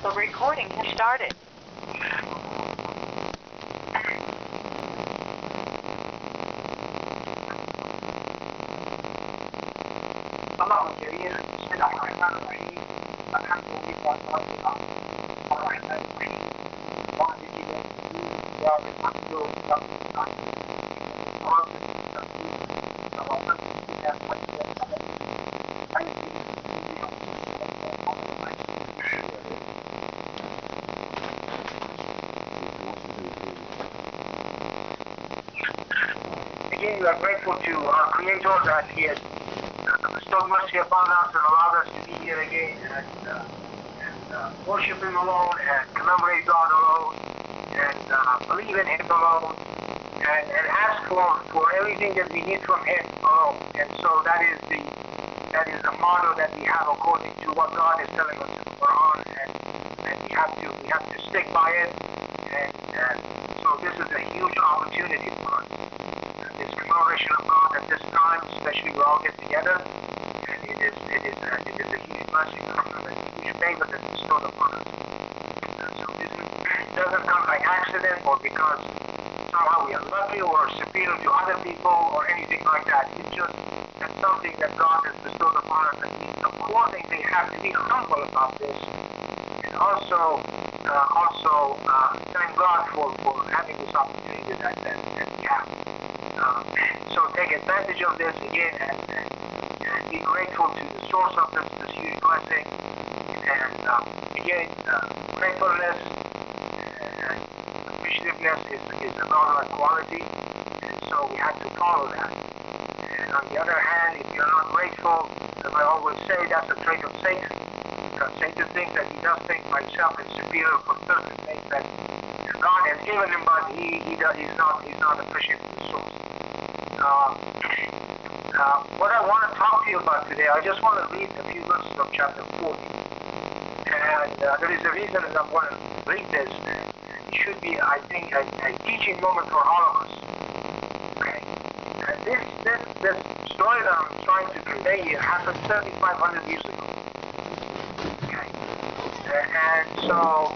The recording has started. Again, we are grateful to our Creator that He has bestowed mercy upon us and allowed us to be here again and worship Him alone and commemorate God alone and believe in Him alone and ask for everything that we need from Him alone. And so that is the motto that we have according to what God is telling us in the Quran, and we have to stick by it. And so this is a huge opportunity for us. This commemoration of God at this time, especially we all get together, and it is a huge blessing from Him, a huge favor that's bestowed upon us. So this doesn't come by accident or because somehow we are lucky or superior to other people or anything like that. It's just that's something that God has bestowed upon us, and we accordingly have to be humble about this, and also thank God for having this opportunity that we have. So take advantage of this again and be grateful to the source of this huge blessing. And again, gratefulness and appreciativeness is a godlike quality, and so we have to follow that. And on the other hand, if you're not grateful, as I always say, that's a trait of Satan, because Satan thinks that he does things by himself and superior for certain things that God has given him, but he's not appreciative of the source. What I want to talk to you about today, I just want to read a few verses of chapter 40. And there is a reason that I'm going to read this. It should be, I think, a teaching moment for all of us. Okay? And this story that I'm trying to convey here happened 7,500 years ago. Okay? And so,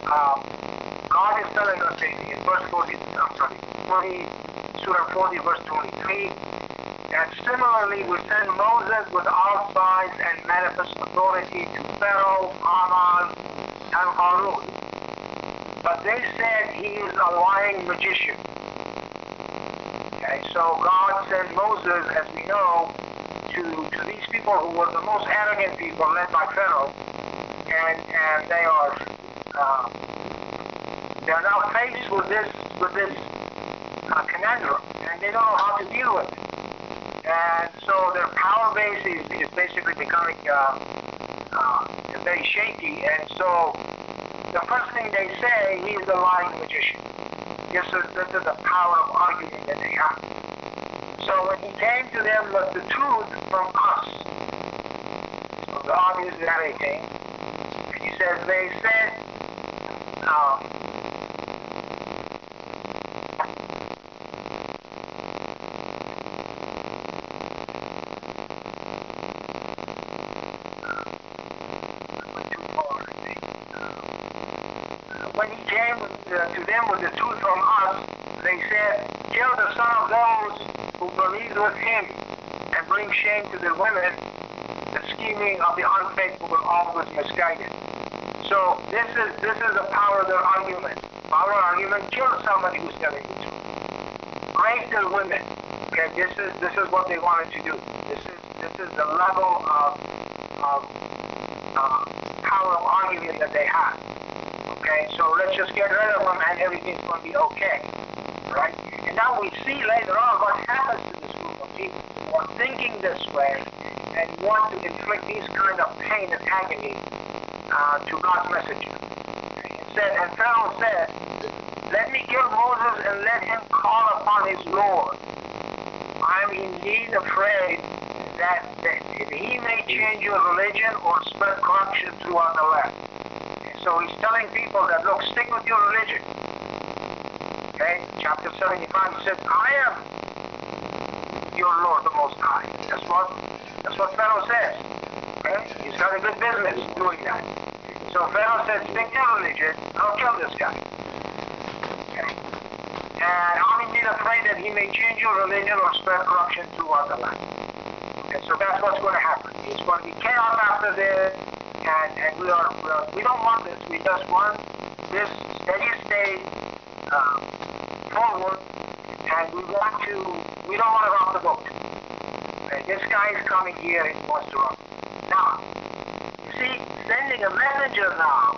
God is telling us in verse 40, Surah 40, verse 23, and similarly we send Moses with all signs and manifest authority to Pharaoh, Haman, and Harun. But they said he is a lying magician. Okay, so God sent Moses, as we know, to these people who were the most arrogant people led by Pharaoh, and they are now faced with this conundrum, and they don't know how to deal with it. And so their power base is basically becoming very shaky. And so the first thing they say, he's a lying magician. This is the power of argument that they have. So when he came to them with the truth from us, so God is narrating, and he says, they said, when he came to them with the truth from us, they said, kill the son of those who believe with him and bring shame to the women. The scheming of the unfaithful will always misguide it. So this is the power of their argument. Power argument, kill somebody who's telling the truth. Rape their women. Okay, this is what they wanted to do. This is the level of power of argument that they have. Okay, so let's just get rid of them and everything's going to be okay, right? And now we see later on what happens to this group of people who are thinking this way and want to inflict these kind of pain and agony to God's messenger. And Pharaoh said, let me kill Moses and let him call upon his Lord. I'm indeed afraid that he may change your religion or spread corruption throughout the land. So he's telling people that, look, stick with your religion. Okay? Chapter 75 says, I am your Lord, the Most High. That's what Pharaoh says. Okay? He's got a good business doing that. So Pharaoh said, stick to religion, I'll kill this guy. Okay. And I'm afraid that he may change your religion or spread corruption throughout the land. Okay, so that's what's going to happen. It's going to be chaos after this, and we don't want this. We just want this steady state forward, and we don't want to rock the boat. Okay, this guy is coming here and he wants to rock. Now, you see, sending a messenger now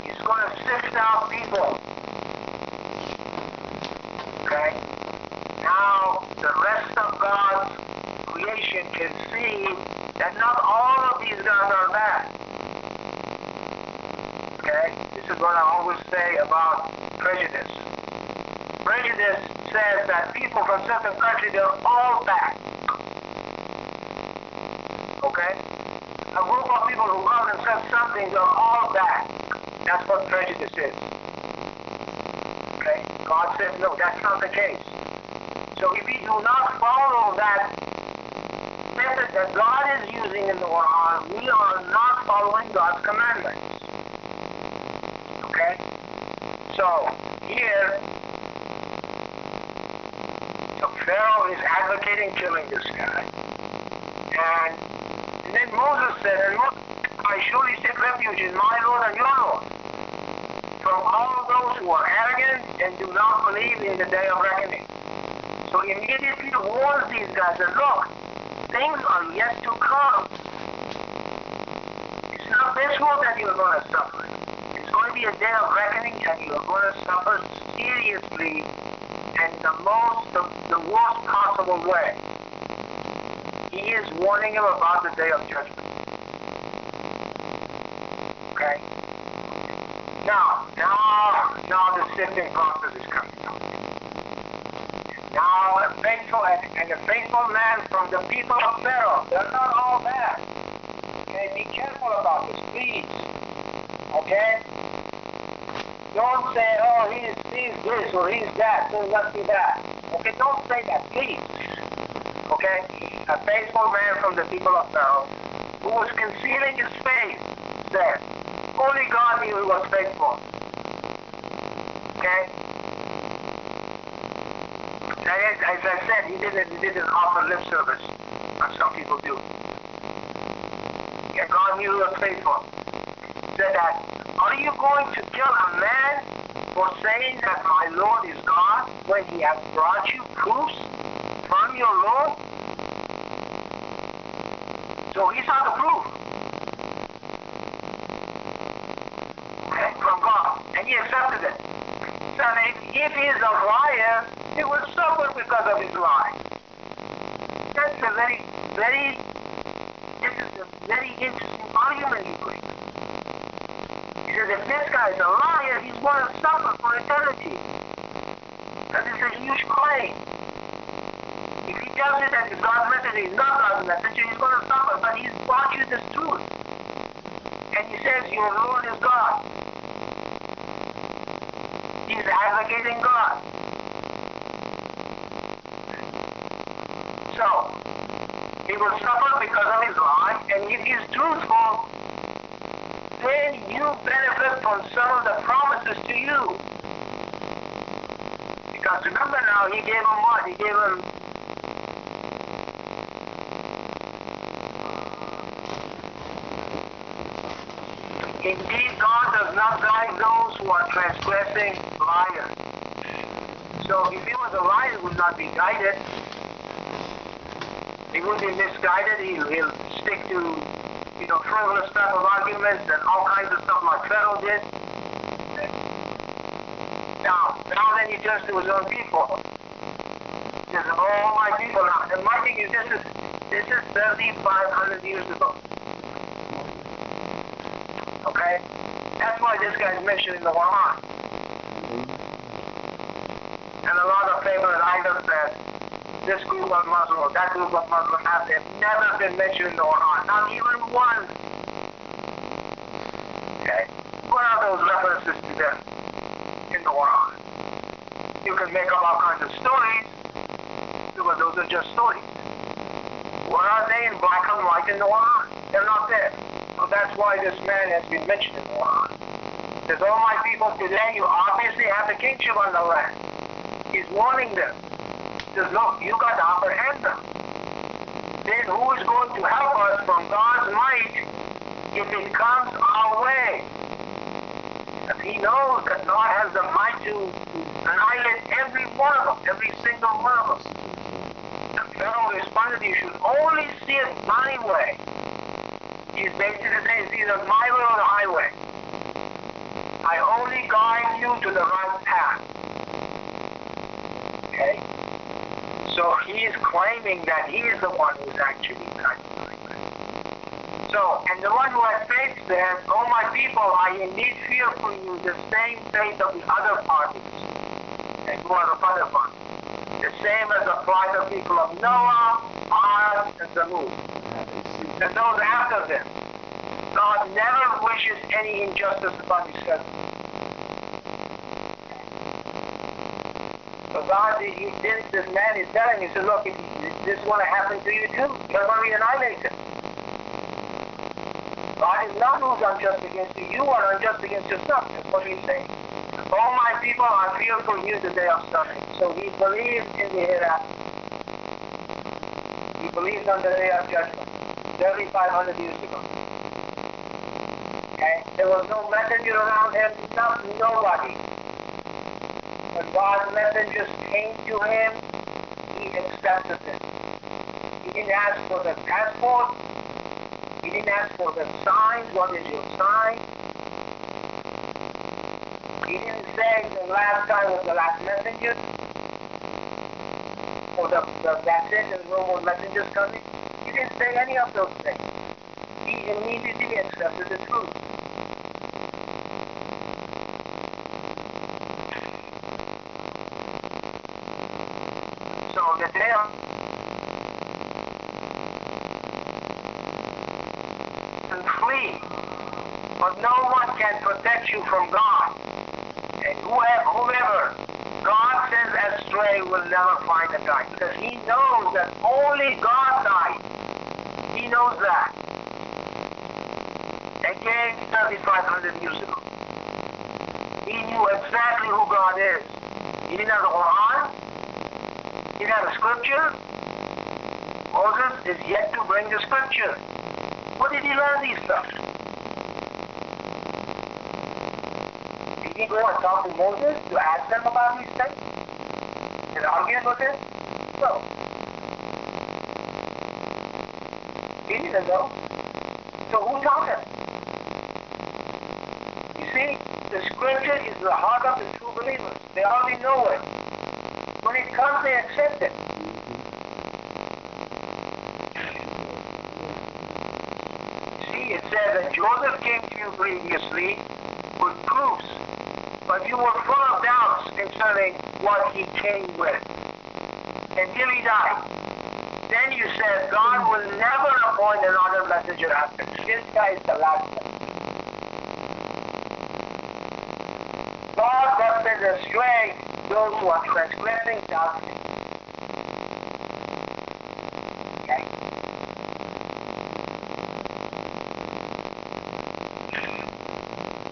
is going to sift out people. Okay? Now, the rest of God's creation can see that not all of these guys are bad. Okay? This is what I always say about prejudice. Prejudice says that people from certain countries, they're all bad. Okay? A group of people who come and say something, they're all bad. That's what prejudice is. Okay? God says, no, that's not the case. So if we do not follow that method that God is using in the Quran, we are not following God's commandments. Okay? So, here, so Pharaoh is advocating killing this guy. And then Moses said, and I surely seek refuge in my Lord and your Lord from all those who are arrogant and do not believe in the day of reckoning. So immediately warns these guys that, look, things are yet to come. It's not this world that you're going to suffer. It's going to be a day of reckoning, and you're going to suffer seriously and the worst possible way. He is warning him about the day of judgment. Okay? Now the sifting process is coming up. Now a faithful man from the people of Pharaoh, they're not all bad. Okay, be careful about this, please. Okay? Don't say, oh, he's this or he's that, so let's do that. Okay, don't say that, please. Okay? A faithful man from the people of Pharaoh, who was concealing his face, said, only God knew he was faithful. Okay? And as I said, he didn't offer lip service, as some people do. And God knew he was faithful. Said that, are you going to kill a man for saying that my Lord is God when he has brought you proofs from your Lord? So he saw the proof. Okay, from God. And he accepted it. So if he is a liar, he will suffer because of his lie. That's a very interesting argument he brings. He says, if this guy is a liar, he's going to suffer for eternity. Because it's a huge claim. If he tells you that God's message is not God's message, he's going to suffer, but he's brought you this truth. And he says, your Lord is God. He's advocating God. So, he will suffer because of his lie, and if he's truthful, then you benefit from some of the promises to you. Because remember now, he gave him what? He gave him indeed, God does not guide those who are transgressing liars. So if he was a liar, he would not be guided. He would be misguided. He'll stick to, frivolous type of arguments and all kinds of stuff like Pharaoh did. Now then he turns to his own people. He says, oh, my people. Now, and my thing is, this is 3,500 years ago. Okay? That's why this guy is mentioned in the Quran. And a lot of favorite items that this group of Muslims or that group of Muslims have never been mentioned in the Quran. Not even one. Okay? What are those references to them in the Quran? You can make up all kinds of stories, because those are just stories. What are they in black and white in the Quran? They're not there. So that's why this man has been mentioned in the Quran. Says, all my people today, you obviously have the kingship on the land. He's warning them. Says, look, you got the upper hand now. Then who is going to help us from God's might if it comes our way? Because he knows that God has the might to annihilate every one of them, every single one of them. The Pharaoh responded, you should only see it my way. He's basically saying it's either my way or the highway. I only guide you to the right path. Okay? So he is claiming that he is the one who is actually guiding the right path. So, and the one who has faith says, oh my people, I indeed fear for you the same fate of the other parties. And who are the other parties? The same as the plight of people of Noah, Ad, and Zamud. And those after them. God never wishes any injustice upon his servants. So God, this man is telling you, so look, this is going to happen to you too. You're going to be annihilated. God is not who's unjust against you. You are unjust against yourself. That's what he's saying. All my people, I fear for you the day of suffering. So he believes in the hereafter. He believes on the day of judgment. 3,500 years ago. Okay? There was no messenger around him, nobody. When God's messengers came to him, he accepted them. He didn't ask for the passport. He didn't ask for the signs. What is your sign? He didn't say the last guy was the last messenger. Or that's it, and no more messengers coming. He didn't say any of those things. He immediately accepted the truth. So the day of flee, but no one can protect you from God. And whoever God sends astray will never find a guide, because he knows that only God guides. He knows that. Again, 3,500 years ago. He knew exactly who God is. He didn't have the Quran. He didn't have the scripture. Moses is yet to bring the scripture. Where did he learn these stuff? Did he go and talk to Moses to ask them about these things? And argue with him? No. He didn't know. So who taught him? You see, the scripture is the heart of the true believers. They already know it. When it comes, they accept it. See, it says that Joseph came to you previously with proofs, but you were full of doubts concerning what he came with until he died. Then you said, God will never appoint another messenger after. This guy is the last messenger. God but sends astray those who are transgressing doctrine. Okay?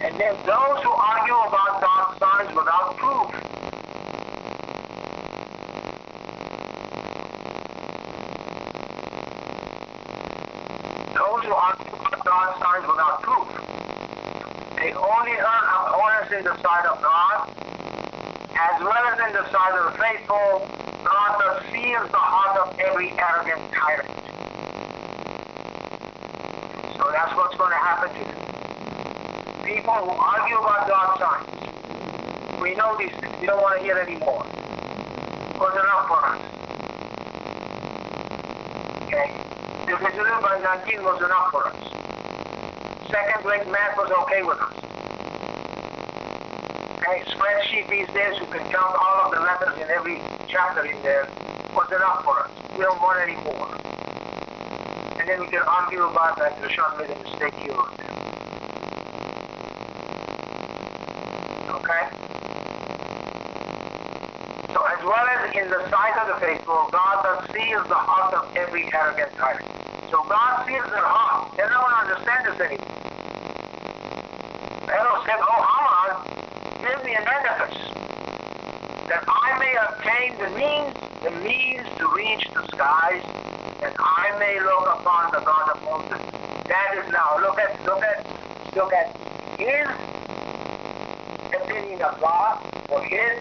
And then those who argue about God's signs without proof. Those who argue about God's signs without proof. They only earn abhorrence in the sight of God, as well as in the sight of the faithful. God thus seals the heart of every arrogant tyrant. So that's what's going to happen to them. People who argue about God's signs. We know these things. We don't want to hear anymore. Because they're enough for us. Okay? The Visitor by 19 was enough for us. Second grade math was okay with us. Okay? Spreadsheet these days, you can count all of the letters in every chapter in there, was enough for us. We don't want any more. And then we can argue about that Rashan made a mistake here. Okay? So as well as in the sight of the faithful, God thus seals the heart of every arrogant tyrant. So God seals their heart. They don't understand this anymore. Pharaoh said, "Oh Haman, give me an edifice, that I may obtain the means to reach the skies, that I may look upon the God of Moses." That is now, look at his opinion of God, or his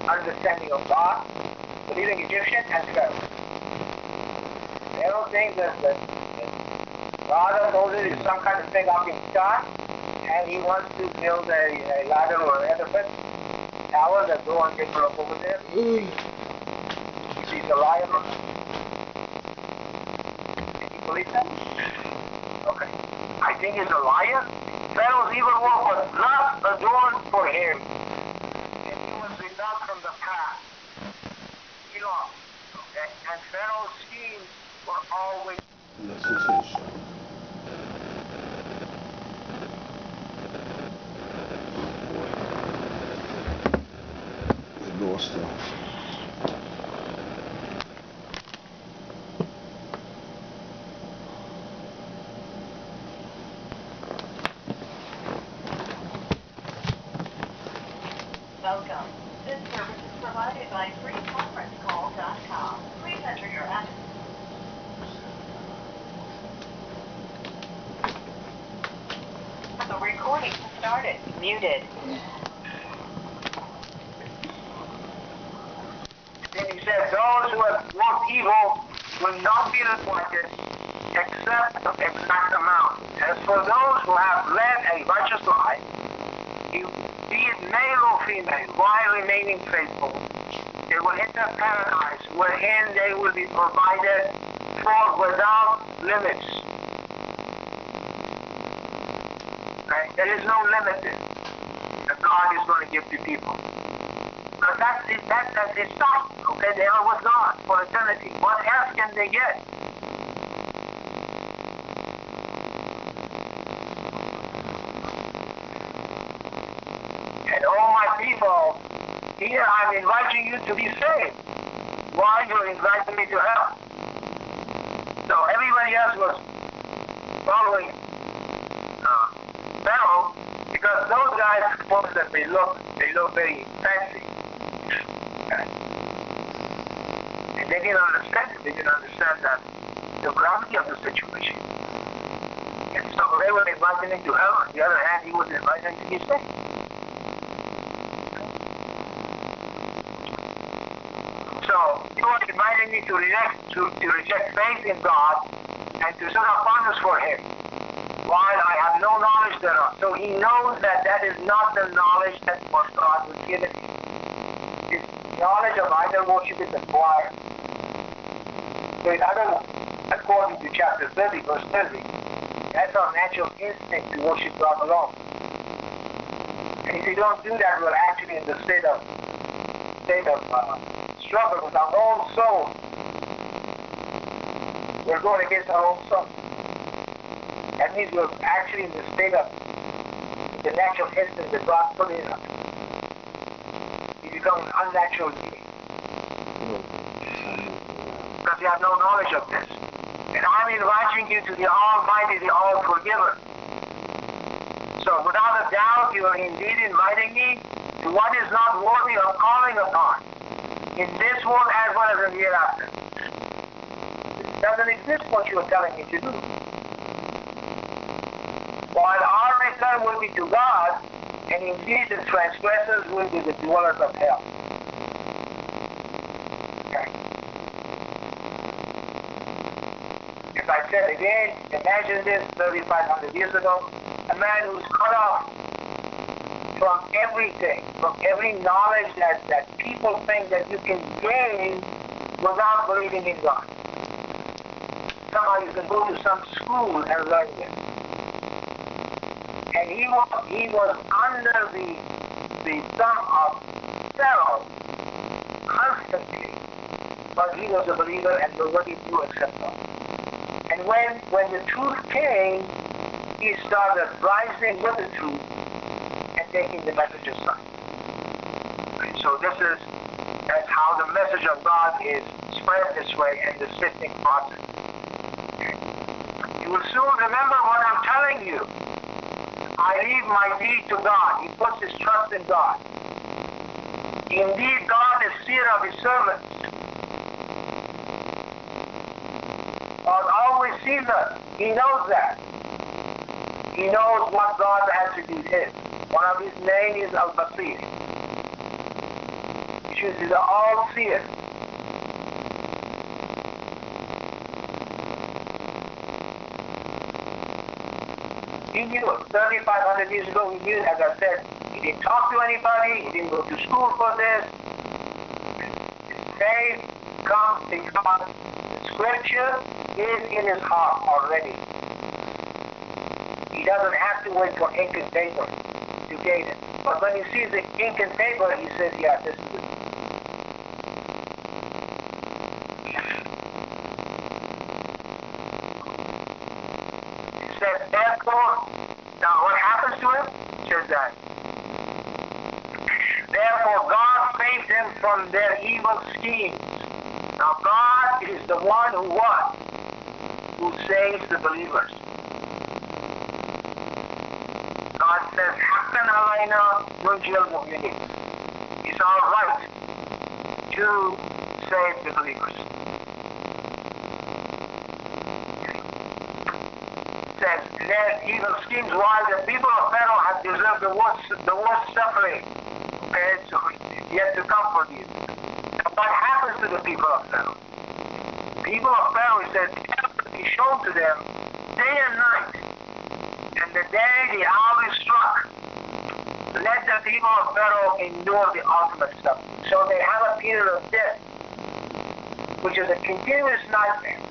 understanding of God, the leading Egyptian and Pharaoh. Pharaoh thinks that God of Moses is some kind of thing up in sky, and he wants to build a ladder or an edifice, tower that go and take up over there. You see the lion? You believe that? Okay. I think he's a liar. Pharaoh's evil work was not adorned for him. And he was without from the past. He lost. Okay? And Pharaoh's schemes were always... Gosta. Welcome. This service is provided by freeconferencecall.com. Please enter your address. The recording has started. Muted. Then he said, those who have worked evil will not be requited except the exact amount. As for those who have led a righteous life, be it male or female, while remaining faithful, they will enter paradise, wherein they will be provided for without limits. Okay? There is no limit that God is going to give to people. Because that's his sight. Okay, they are with God for eternity. What else can they get? And all my people, here I'm inviting you to be saved. Why you're inviting me to hell? So everybody else was following Pharaoh, because those guys suppose that they look very fancy. Okay. And they didn't understand it. They didn't understand that the gravity of the situation. And so they were inviting him to hell. On the other hand, he was inviting him to be saved. So he was inviting me to reject faith in God and to set up partners for him, while I have no knowledge thereof. So he knows that that is not the knowledge that was God was given him. His knowledge of idol worship is acquired. So in other words, according to chapter 30, verse 30, that's our natural instinct to worship God alone. And if you don't do that, we're actually in the state of struggle with our own soul. We're going against our own soul. That means we're actually in the state of the natural instinct that God put in us. You become an unnatural being. Because you have no knowledge of this. And I'm inviting you to the Almighty, the All-Forgiver. So without a doubt, you are indeed inviting me to what is not worthy of calling upon, in this world as well as in the hereafter. It doesn't exist what you are telling me to do. While our return will be to God, and indeed the transgressors will be the dwellers of hell. Okay. As I said again, imagine this 3,500 years ago, a man who's cut off from everything, from every knowledge that people think that you can gain without believing in God. Somehow you can go to some school and learn this. And he was under the thumb of Pharaoh constantly, but he was a believer and nobody knew except God. And when the truth came, he started rising with the truth and taking the message aside. And so that's how the message of God is spread this way in the sifting process. will soon remember what I'm telling you. I leave my deed to God. He puts his trust in God. Indeed, God is seer of his servants. God always sees us. He knows that. He knows what God's attribute is. One of his names is Al-Basir, which is the all-seer. He knew 3,500 years ago, he knew, as I said, he didn't talk to anybody, he didn't go to school for this. Faith comes because the scripture is in his heart already. He doesn't have to wait for ink and paper to gain it. But when he sees the ink and paper, he says, yeah, this is it. It says, therefore, now what happens to him? It says that. Therefore, God saved them from their evil schemes. Now, God is the one who what? Who saves the believers. God says, Haqqan alayna nunjil mu'minin. It's our right to save the believers. It says, their evil schemes, while the people of Pharaoh have deserved the worst suffering. Okay, so yet to come for these. Now, what happens to the people of Pharaoh? People of Pharaoh, he said, be shown to them day and night. And the day the hour is struck, let the people of Pharaoh endure the ultimate suffering. So they have a period of death, which is a continuous nightmare.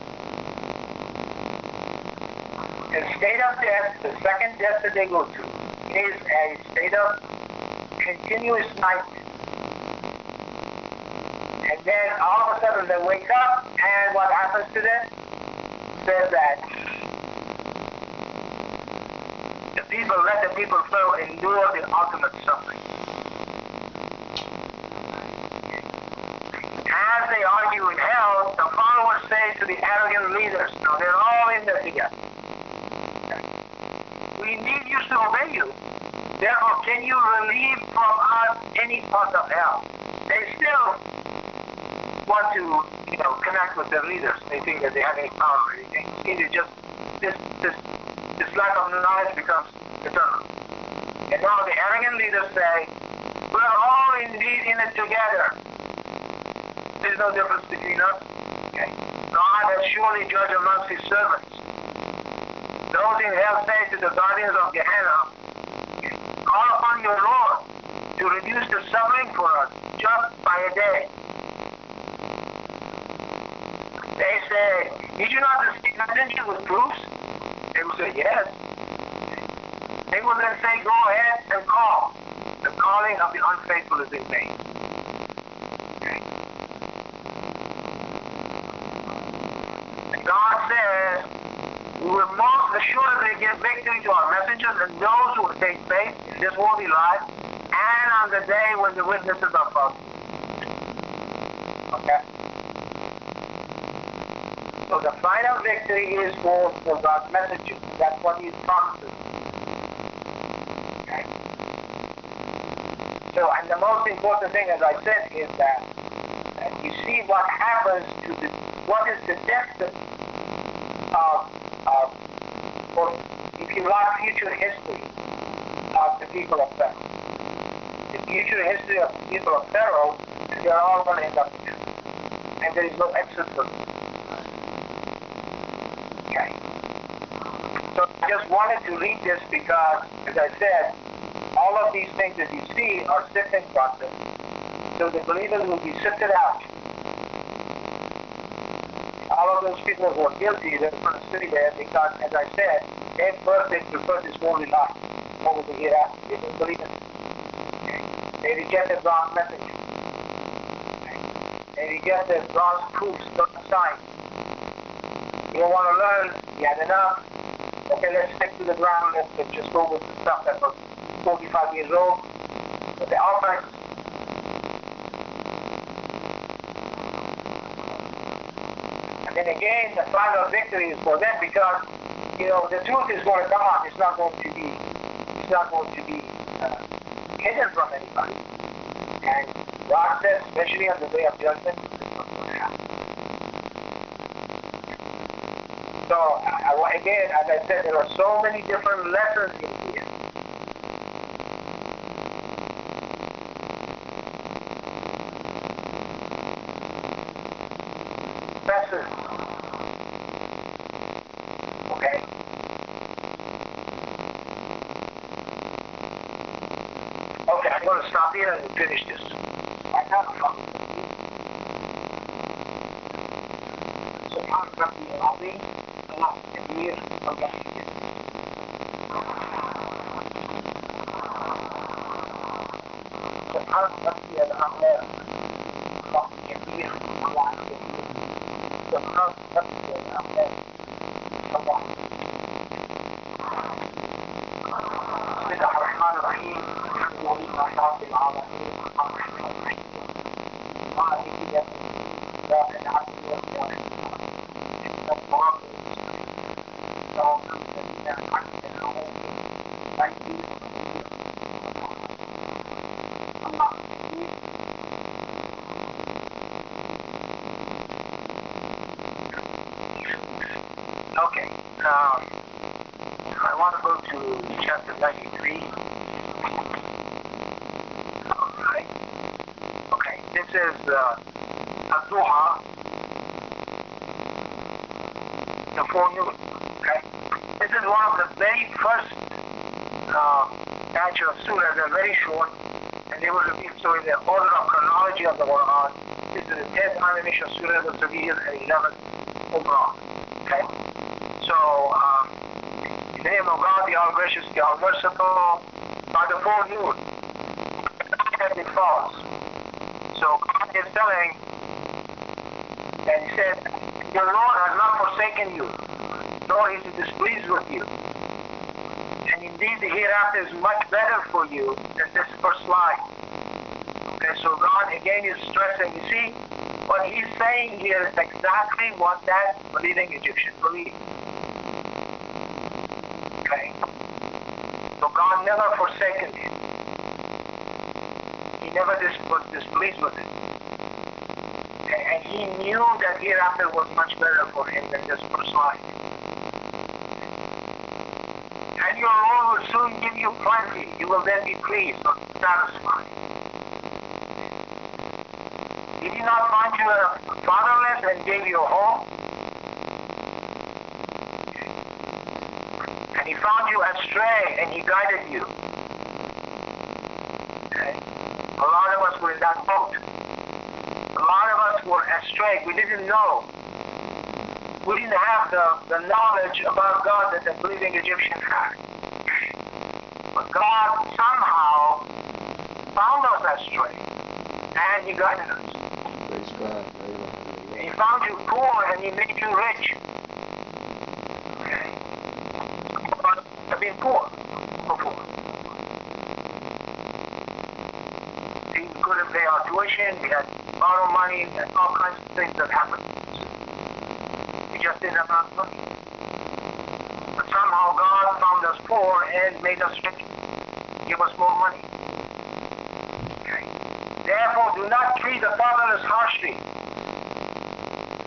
The state of death, the second death that they go through, is a state of continuous nightmare. And then all of a sudden they wake up, and what happens to them? Says that let the people Pharaoh endure the ultimate suffering. As they argue in hell, the followers say to the arrogant leaders, now they're all in there together, we need you to obey you. Therefore, can you relieve from us any part of hell? They still want to, connect with their leaders. They think that they have any power or anything. It's just this lack of knowledge becomes eternal. And now the arrogant leaders say, we're all indeed in it together. There's no difference between us. Okay. God has surely judged amongst his servants. Those in hell say to the guardians of Gehenna, call upon your Lord to reduce the suffering for us just by a day. They say, did you not receive messengers with proofs? They will say, yes. They will then say, go ahead and call. The calling of the unfaithful is in vain. Okay. And God says, we will most assuredly give victory to our messengers and those who take faith in this worldly life and on the day when the witnesses are found. Okay? So the final victory is for God's messengers. That's what he promises. Okay? So, and the most important thing, as I said, is that you see what happens to what is the destiny or if you like, future history of the people of Pharaoh. The future history of the people of Pharaoh, they are all going to end up here. And there is no exit for them. Okay. So I just wanted to read this because, as I said, all of these things that you see are sifting process. So the believers will be sifted out. All of those people who are guilty, they're going to stay there because, as I said, they prefer this worldly life over the hereafter. They didn't believe it. Okay. They rejected God's message. Okay. They rejected God's proofs, God's signs. You don't want to learn, you had enough. Okay, let's stick to the ground. Let's just go with the stuff that was 45 years old. But the offense. And then again, the final victory is for them because the truth is going to come out. It's not going to be hidden from anybody. And God says, especially on the day of judgment, it's not going to happen. So, again, as I said, there are so many different lessons in here. Lessons. Okay? Okay, I'm going to stop here and finish this. I have a problem. سبحان ربي العظيم الله كبير الله كبير سبحان ربي الأعلى الله كبير الله كبير سبحان ربي الأعلى الله بسم الله الرحمن الرحيم الحمد لله رب العالمين الرحمن الرحيم مالك يوم الدين إياك نعبد وإياك Okay, I want to go to chapter 93. Alright. Okay, this is Ad-Duha, the forenoon. Okay, this is one of the very first batch of surahs. They're very short, and they were revealed. So in the order of chronology of the Quran, this is the 10th animation surah that was revealed and 11th overall. Okay, so in the name of God, the All Gracious, the All Merciful, by the forenoon, as it falls. So God is telling, and He said, your Lord has not forsaken you, nor is He displeased with you. And indeed, the hereafter is much better for you than this first life. Okay, so God again is stressing. You see, what He's saying here is exactly what that believing Egyptian believed. Okay, so God never forsaken him. He never was displeased with it. And he knew that hereafter was much better for him than this first life. And your Lord will soon give you plenty. You will then be pleased or satisfied. Did He not find you fatherless and gave you a home? And He found you astray and He guided you. Okay. A lot of us were in that boat. A lot of us were astray. We didn't know. We didn't have the knowledge about God that the believing Egyptian had. But God somehow found us astray and He guided us. Praise God. He found you poor and He made you rich. Okay. But I've been poor before. We couldn't pay our tuition, we had borrowed money, and all kinds of things that happened. We just didn't have enough money. But somehow God found us poor and made us rich. Give us more money. Okay. Therefore, do not treat the fatherless harshly.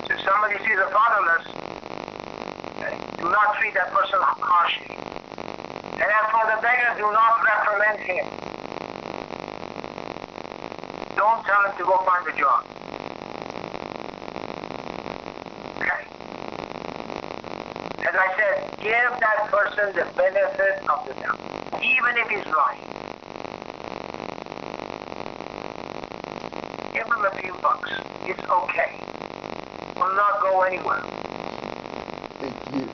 So if somebody sees a fatherless, okay, do not treat that person harshly. And as for the beggar, do not reprimand him. Don't tell him to go find a job. Okay. As I said, give that person the benefit of the doubt, even if he's lying. Give him a few bucks. It's okay. Will not go anywhere. Thank you.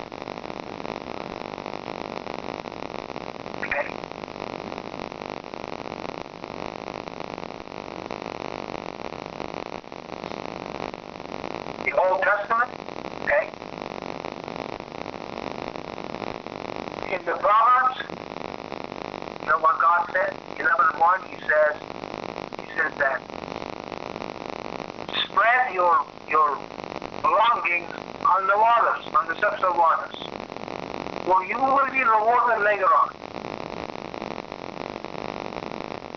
Okay. The Old Testament, okay. In the Proverbs, you know what God said? 11:1, He says that spread your belongings on the waters, on the surface of waters. well, you will be rewarded later on.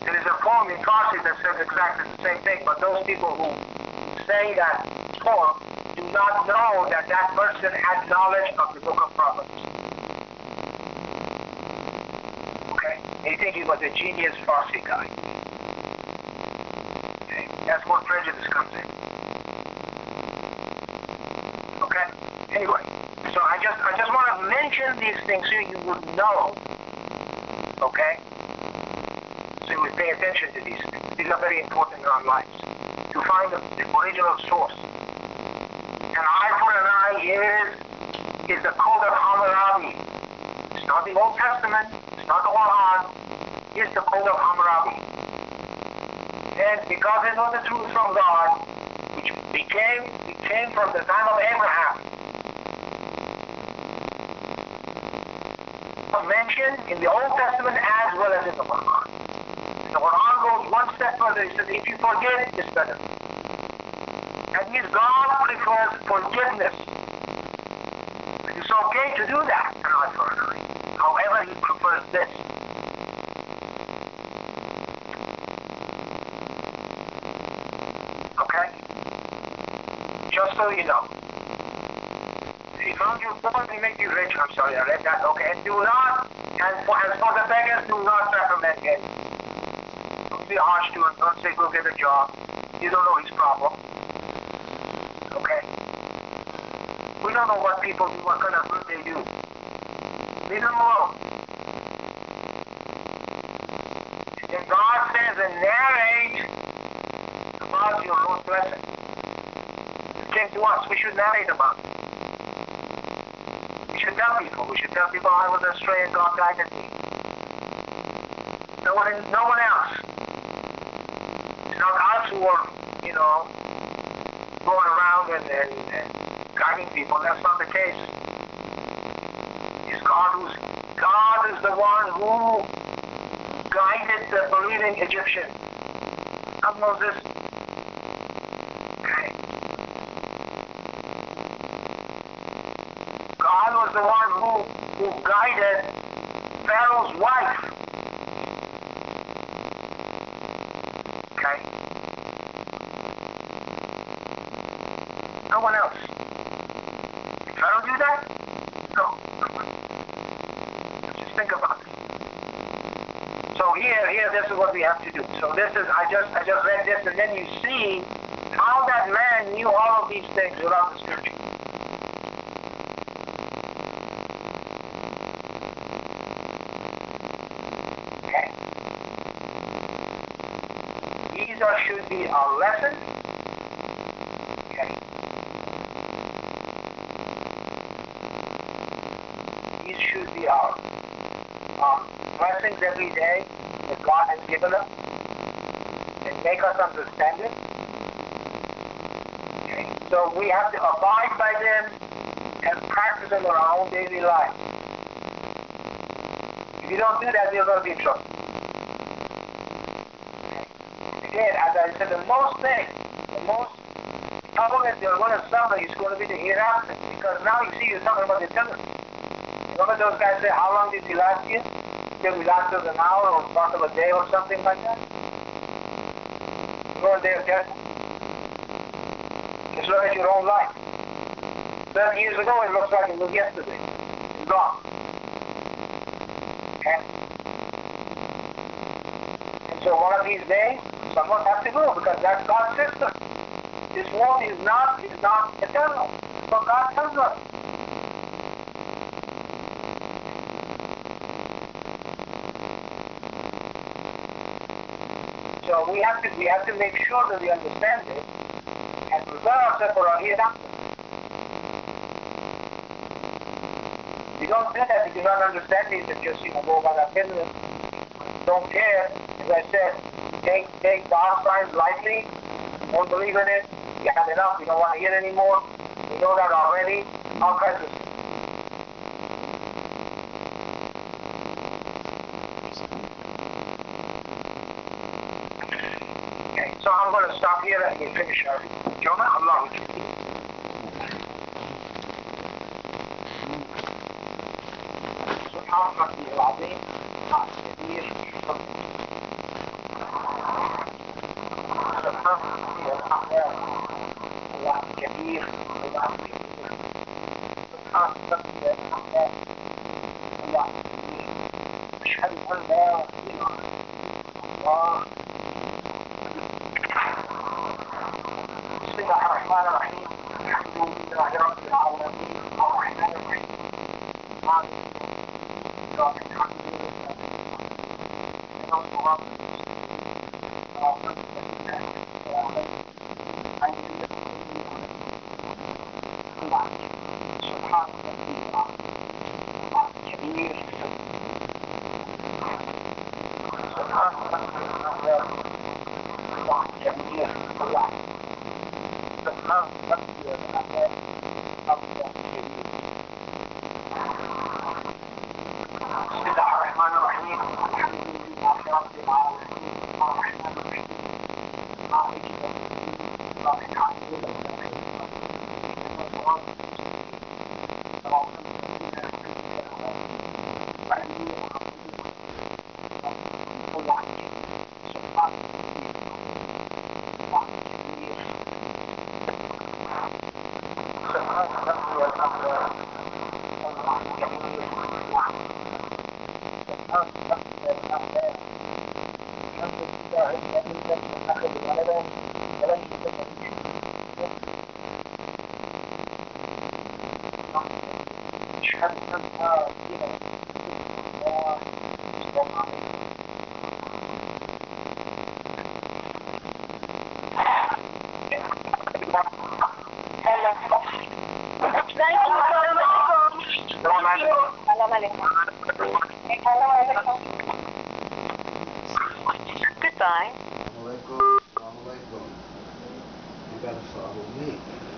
There is a poem in Farzli that says exactly the same thing, but those people who say that poem do not know that that person had knowledge of the Book of Proverbs. Okay? They think he was a genius Farsi guy. Okay? That's what prejudice comes in. Okay? Anyway, so I just want to mention these things so you would know. Okay? So you would pay attention to these things. These are very important in our lives. To find the original source. An eye for an eye is the code of Hammurabi. It's not the Old Testament, it's not the Quran, it's the code of Hammurabi. And because it was the truth from God, which became from the time of Abraham, mentioned in the Old Testament as well as in the Quran. The Quran goes one step further. He says, if you forget it, it's better. That means God prefers forgiveness. It's okay to do that, an eye for an eye. However, he prefers this. Okay? Just so you know. If you found your poor, they make you rich. I'm sorry, I read that. Okay, and do not, and for the beggars, do not recommend him. Don't be harsh to him. Don't say, go get a job. You don't know his problem. Okay? We don't know what people do, what kind of good they do. Leave them alone. And God says and narrate about your Lord's blessing. It came to us. We should narrate about it. We should tell people. We should tell people I was astray and God guided me. No one else. It's not us who are, going around and guiding people. That's not the case. It's God is the one who guided the believing Egyptian. Not Moses. Okay. God was the one who guided Pharaoh's wife. Okay? No one else. Did Pharaoh do that? No. Just think about it. So here, this is what we have to do. So this is, I just read this, and then you see how that man knew all of these things without the scripture. Okay. These should be our lessons. Okay. These should be our blessings every day that God has given us and make us understand it. Okay. So we have to abide by them and practice them in our own daily life. If you don't do that, you're going to be in trouble. Okay. Again, as I said, the most trouble that you're going to suffer is going to be the hereafter, because now you see you're talking about eternity. Remember those guys say, how long did he last you? Till we last us an hour or part of a day or something like that? Go in there and test. Just look at your own life. 7 years ago, it looks like it was yesterday. It's gone. Okay? And so one of these days, someone has to go, because that's God's system. This world is not eternal. That's what God tells us. So we have to make sure that we understand this and prepare ourselves for our hereafter. If you don't do that, if you don't understand this, and just go about our business, don't care. As I said, take God's signs lightly. Don't believe in it. You have enough. You don't want to hear anymore. You know that already. All kinds of stuff. So I'm going to stop here and we finish our Jonah. Allah. سبحان ربي العظيم كبير سبحان ربي الأعلى الله كبير الله كبير سبحان ربي الأعلى الله كبير أشهد أن لا إله إلا الله. بسم الله الرحمن الرحيم الحمد لله رب العالمين الرحمن الرحيم مالك يوم الدين والصلاة سبحان ربي الله كبير سبحان ربي الله كبير الله سبحان ربي الأعلى الله كبير. بسم الله الرحمن الرحيم الحمد لله رب العالمين الرحمن الرحيم مالك يوم الدين الله العظيم Goodbye. Assalamualaikum. You gotta follow me.